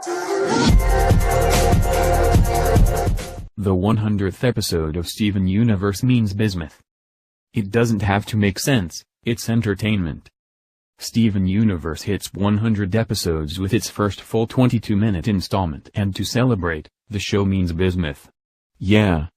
The 100th episode of Steven Universe means bismuth. It doesn't have to make sense, it's entertainment. Steven Universe hits 100 episodes with its first full 22-minute installment, and to celebrate, the show means bismuth. Yeah,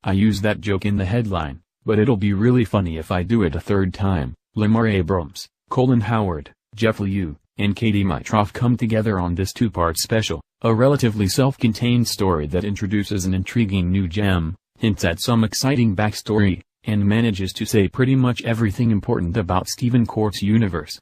I use that joke in the headline, but it'll be really funny if I do it a third time. Lamar Abrams, Colin Howard, Jeff Liu, and Katie Mitroff come together on this two-part special, a relatively self-contained story that introduces an intriguing new gem, hints at some exciting backstory, and manages to say pretty much everything important about Steven Court's universe.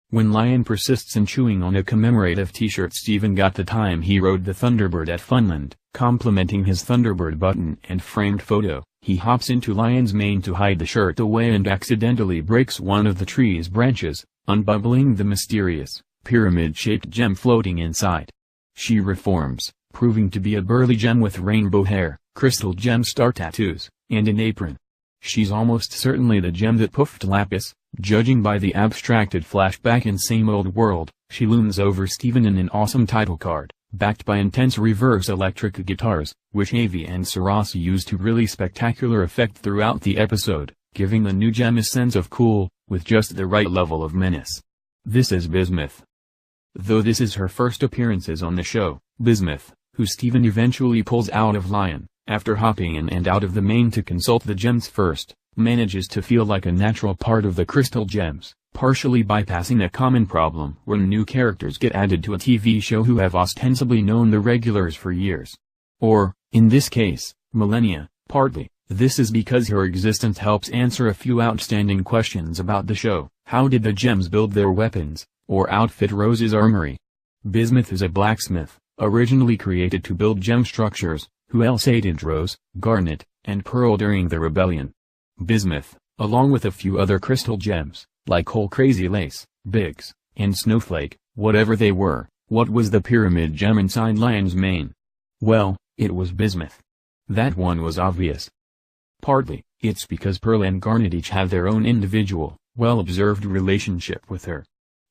When Lion persists in chewing on a commemorative t-shirt Steven got the time he rode the Thunderbird at Funland, complimenting his Thunderbird button and framed photo, he hops into Lion's mane to hide the shirt away and accidentally breaks one of the tree's branches, unbubbling the mysterious, pyramid-shaped gem floating inside. She reforms, proving to be a burly gem with rainbow hair, crystal gem star tattoos, and an apron. She's almost certainly the gem that puffed Lapis, judging by the abstracted flashback in Same Old World. She looms over Steven in an awesome title card, backed by intense reverse electric guitars, which Avi and Sarasi use to really spectacular effect throughout the episode, giving the new gem a sense of cool, with just the right level of menace. This is Bismuth. Though this is her first appearances on the show, Bismuth, who Steven eventually pulls out of Lion, after hopping in and out of the mane to consult the gems first, manages to feel like a natural part of the crystal gems, partially bypassing a common problem when new characters get added to a TV show who have ostensibly known the regulars for years. Or, in this case, millennia. Partly, this is because her existence helps answer a few outstanding questions about the show. How did the gems build their weapons, or outfit Rose's armory? Bismuth is a blacksmith, originally created to build gem structures. Who else aided Rose, Garnet, and Pearl during the rebellion? Bismuth, along with a few other crystal gems, like Whole Crazy Lace, Biggs, and Snowflake, whatever they were. What was the pyramid gem inside Lion's mane? Well, it was bismuth. That one was obvious. Partly, it's because Pearl and Garnet each have their own individual, well-observed relationship with her.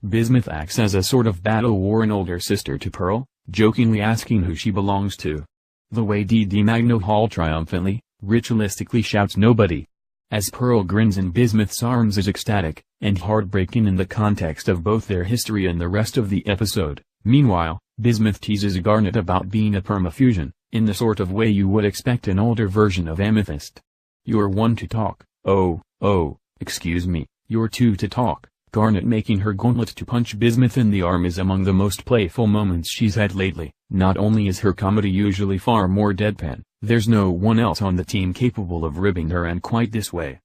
Bismuth acts as a sort of battle-worn older sister to Pearl, jokingly asking who she belongs to. The way Dee Magno Hall triumphantly, ritualistically shouts nobody. As Pearl grins in Bismuth's arms is ecstatic, and heartbreaking in the context of both their history and the rest of the episode. Meanwhile, Bismuth teases Garnet about being a permafusion, in the sort of way you would expect an older version of Amethyst. You're one to talk. Oh, excuse me, you're two to talk. Garnet making her gauntlet to punch Bismuth in the arm is among the most playful moments she's had lately. Not only is her comedy usually far more deadpan, there's no one else on the team capable of ribbing her and quite this way.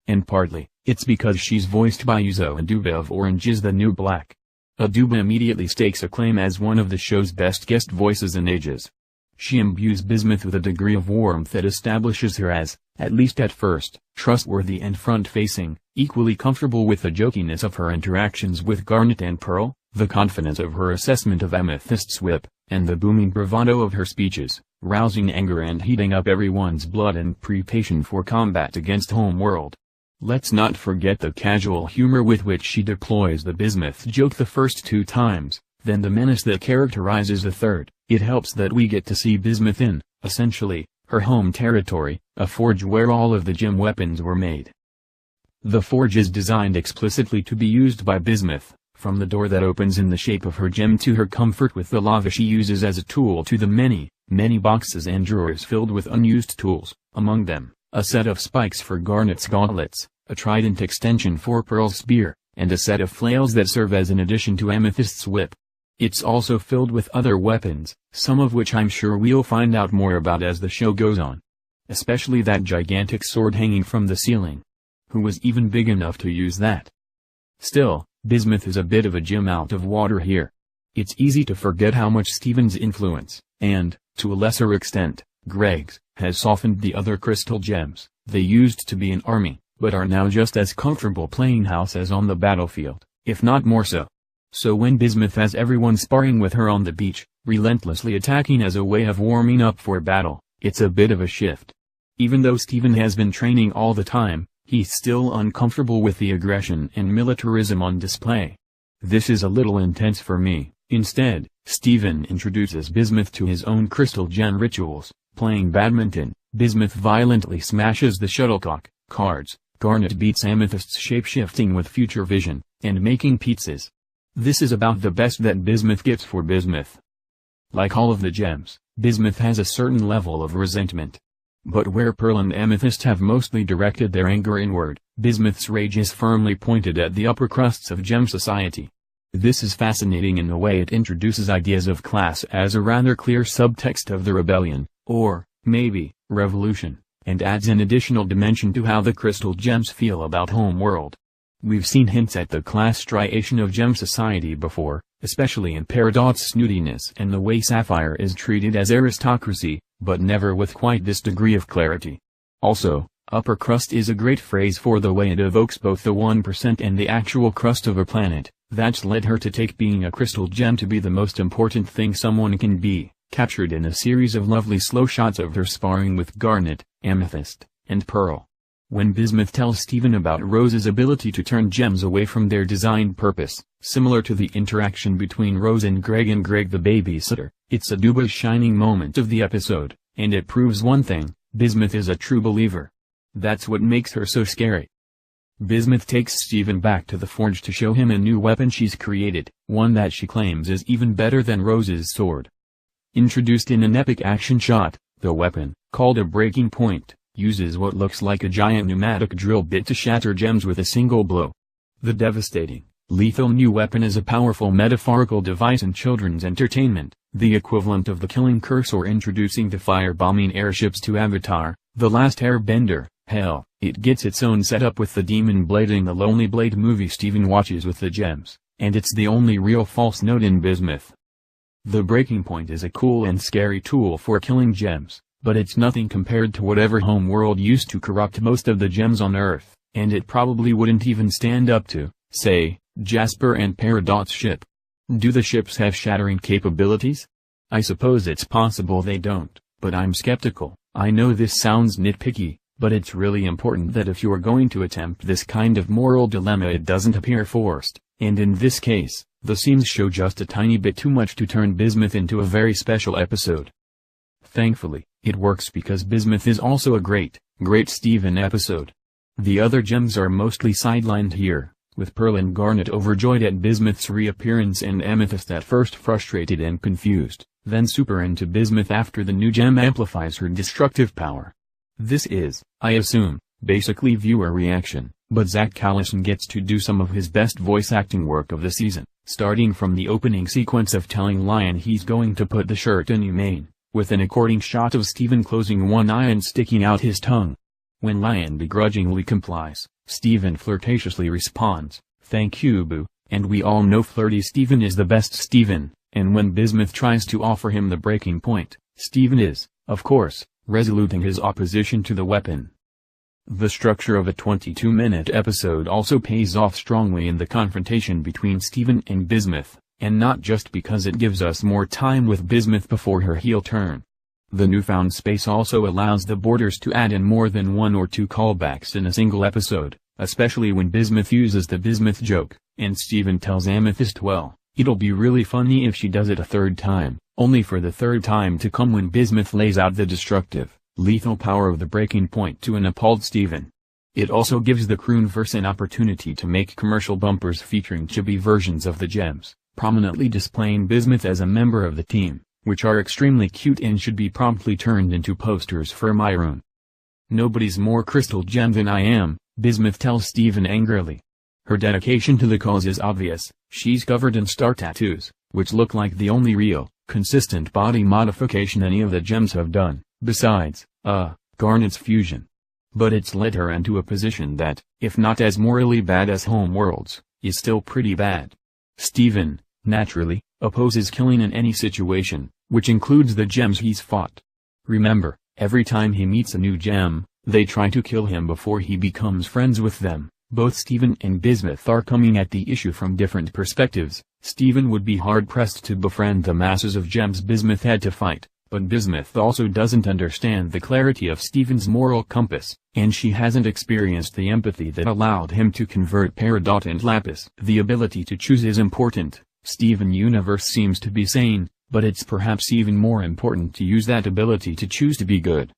And partly, it's because she's voiced by Yuzo Aduba of Orange is the New Black. Aduba immediately stakes a claim as one of the show's best guest voices in ages. She imbues Bismuth with a degree of warmth that establishes her as, at least at first, trustworthy and front-facing, equally comfortable with the jokiness of her interactions with Garnet and Pearl, the confidence of her assessment of Amethyst's whip, and the booming bravado of her speeches, rousing anger and heating up everyone's blood in preparation for combat against Homeworld. Let's not forget the casual humor with which she deploys the Bismuth joke the first two times, then the menace that characterizes the third. It helps that we get to see Bismuth in, essentially, her home territory, a forge where all of the gem weapons were made. The forge is designed explicitly to be used by Bismuth, from the door that opens in the shape of her gem to her comfort with the lava she uses as a tool to the many boxes and drawers filled with unused tools, among them, a set of spikes for Garnet's gauntlets, a trident extension for Pearl's spear, and a set of flails that serve as an addition to Amethyst's whip. It's also filled with other weapons, some of which I'm sure we'll find out more about as the show goes on. Especially that gigantic sword hanging from the ceiling. Who was even big enough to use that? Still, Bismuth is a bit of a gem out of water here. It's easy to forget how much Steven's influence, and, to a lesser extent, Greg's, has softened the other crystal gems. They used to be an army, but are now just as comfortable playing house as on the battlefield, if not more so. So when Bismuth has everyone sparring with her on the beach, relentlessly attacking as a way of warming up for battle, it's a bit of a shift. Even though Steven has been training all the time, he's still uncomfortable with the aggression and militarism on display. This is a little intense for me, Instead, Steven introduces Bismuth to his own crystal gem rituals. Playing badminton, Bismuth violently smashes the shuttlecock, cards. Garnet beats Amethyst's shape-shifting with future vision, and making pizzas. This is about the best that Bismuth gets for Bismuth. Like all of the gems, Bismuth has a certain level of resentment. But where Pearl and Amethyst have mostly directed their anger inward, Bismuth's rage is firmly pointed at the upper crusts of gem society. This is fascinating in the way it introduces ideas of class as a rather clear subtext of the rebellion, or, maybe, revolution, and adds an additional dimension to how the crystal gems feel about Homeworld. We've seen hints at the class striation of gem society before, especially in Peridot's snootiness and the way Sapphire is treated as aristocracy, but never with quite this degree of clarity. Also, upper crust is a great phrase for the way it evokes both the 1% and the actual crust of a planet. That's led her to take being a crystal gem to be the most important thing someone can be, captured in a series of lovely slow shots of her sparring with Garnet, Amethyst, and Pearl. When Bismuth tells Steven about Rose's ability to turn gems away from their designed purpose, similar to the interaction between Rose and Greg the babysitter, it's a Duba's shining moment of the episode, and it proves one thing: Bismuth is a true believer. That's what makes her so scary. Bismuth takes Steven back to the forge to show him a new weapon she's created, one that she claims is even better than Rose's sword. Introduced in an epic action shot, the weapon, called a breaking point, uses what looks like a giant pneumatic drill bit to shatter gems with a single blow. The devastating, lethal new weapon is a powerful metaphorical device in children's entertainment, the equivalent of the killing curse or introducing the firebombing airships to Avatar, The Last Airbender. Hell, it gets its own setup with the demon blade in the Lonely Blade movie Steven watches with the gems, and it's the only real false note in Bismuth. The breaking point is a cool and scary tool for killing gems, but it's nothing compared to whatever Homeworld used to corrupt most of the gems on Earth, and it probably wouldn't even stand up to, say, Jasper and Peridot's ship. Do the ships have shattering capabilities? I suppose it's possible they don't, but I'm skeptical. I know this sounds nitpicky, but it's really important that if you're going to attempt this kind of moral dilemma it doesn't appear forced, and in this case, the scenes show just a tiny bit too much to turn Bismuth into a very special episode. Thankfully, it works because Bismuth is also a great Steven episode. The other gems are mostly sidelined here, with Pearl and Garnet overjoyed at Bismuth's reappearance and Amethyst at first frustrated and confused, then super into Bismuth after the new gem amplifies her destructive power. This is, I assume, basically viewer reaction, but Zach Callison gets to do some of his best voice acting work of the season, starting from the opening sequence of telling Lion he's going to put the shirt in humane, with an according shot of Steven closing one eye and sticking out his tongue. When Lion begrudgingly complies, Steven flirtatiously responds, "Thank you, boo," and we all know flirty Steven is the best Steven, and when Bismuth tries to offer him the breaking point, Steven is, of course, resolute in his opposition to the weapon. The structure of a 22-minute episode also pays off strongly in the confrontation between Steven and Bismuth, and not just because it gives us more time with Bismuth before her heel turn. The newfound space also allows the boarders to add in more than one or two callbacks in a single episode, especially when Bismuth uses the Bismuth joke, and Steven tells Amethyst, well, it'll be really funny if she does it a third time, only for the third time to come when Bismuth lays out the destructive, lethal power of the breaking point to an appalled Steven. It also gives the Croonverse an opportunity to make commercial bumpers featuring chibi versions of the gems, prominently displaying Bismuth as a member of the team, which are extremely cute and should be promptly turned into posters for my room. Nobody's more crystal gem than I am, Bismuth tells Steven angrily. Her dedication to the cause is obvious. She's covered in star tattoos, which look like the only real, consistent body modification any of the gems have done, besides, Garnet's fusion. But it's led her into a position that, if not as morally bad as Homeworld's, is still pretty bad. Steven, naturally, opposes killing in any situation, which includes the gems he's fought. Remember, every time he meets a new gem, they try to kill him before he becomes friends with them. Both Steven and Bismuth are coming at the issue from different perspectives. Steven would be hard-pressed to befriend the masses of gems Bismuth had to fight, but Bismuth also doesn't understand the clarity of Steven's moral compass, and she hasn't experienced the empathy that allowed him to convert Peridot and Lapis. The ability to choose is important, Steven Universe seems to be sane, but it's perhaps even more important to use that ability to choose to be good.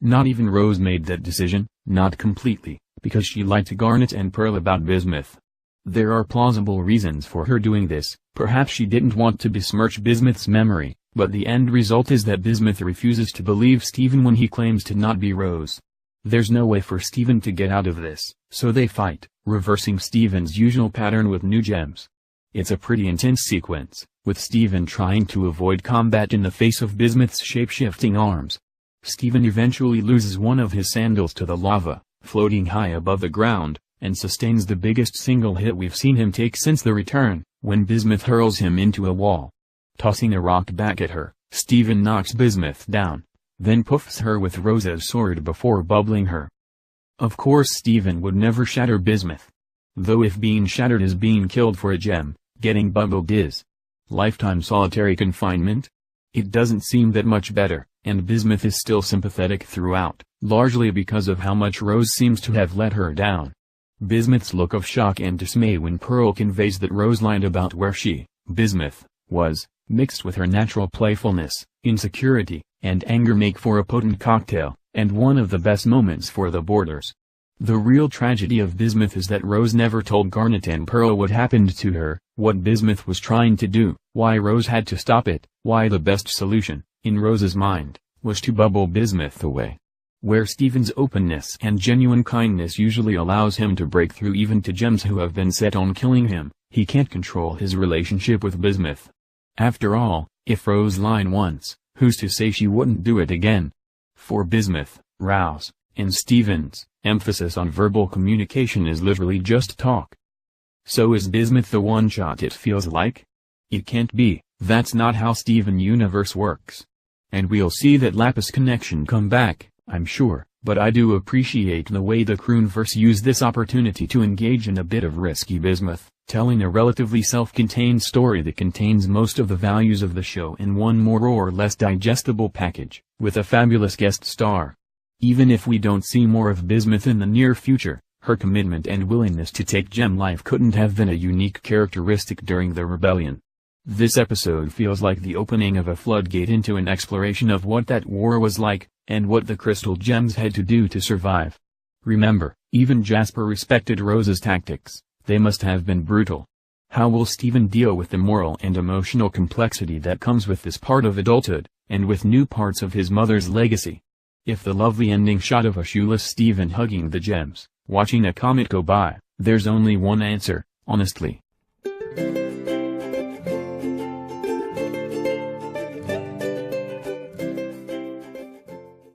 Not even Rose made that decision, not completely, because she lied to Garnet and Pearl about Bismuth. There are plausible reasons for her doing this. Perhaps she didn't want to besmirch Bismuth's memory, but the end result is that Bismuth refuses to believe Steven when he claims to not be Rose. There's no way for Steven to get out of this, so they fight, reversing Steven's usual pattern with new gems. It's a pretty intense sequence, with Steven trying to avoid combat in the face of Bismuth's shape-shifting arms. Steven eventually loses one of his sandals to the lava, floating high above the ground, and sustains the biggest single hit we've seen him take since the return, when Bismuth hurls him into a wall. Tossing a rock back at her, Steven knocks Bismuth down, then puffs her with Rose's sword before bubbling her. Of course Steven would never shatter Bismuth. Though if being shattered is being killed for a gem, getting bubbled is. Lifetime solitary confinement? It doesn't seem that much better, and Bismuth is still sympathetic throughout, largely because of how much Rose seems to have let her down. Bismuth's look of shock and dismay when Pearl conveys that Rose lied about where she, Bismuth, was, mixed with her natural playfulness, insecurity, and anger make for a potent cocktail, and one of the best moments for the boarders. The real tragedy of Bismuth is that Rose never told Garnet and Pearl what happened to her, what Bismuth was trying to do, why Rose had to stop it, why the best solution, in Rose's mind, was to bubble Bismuth away. Where Steven's openness and genuine kindness usually allows him to break through even to gems who have been set on killing him, he can't control his relationship with Bismuth. After all, if Rose lied once, who's to say she wouldn't do it again? For Bismuth, Rouse, and Steven's emphasis on verbal communication is literally just talk. So is Bismuth the one-shot it feels like? It can't be, that's not how Steven Universe works. And we'll see that Lapis connection come back, I'm sure, but I do appreciate the way the Croonverse used this opportunity to engage in a bit of risky Bismuth, telling a relatively self-contained story that contains most of the values of the show in one more or less digestible package, with a fabulous guest star. Even if we don't see more of Bismuth in the near future, her commitment and willingness to take gem life couldn't have been a unique characteristic during the rebellion. This episode feels like the opening of a floodgate into an exploration of what that war was like, and what the crystal gems had to do to survive. Remember, even Jasper respected Rose's tactics, they must have been brutal. How will Steven deal with the moral and emotional complexity that comes with this part of adulthood, and with new parts of his mother's legacy? If the lovely ending shot of a shoeless Steven hugging the gems, watching a comet go by, there's only one answer, honestly.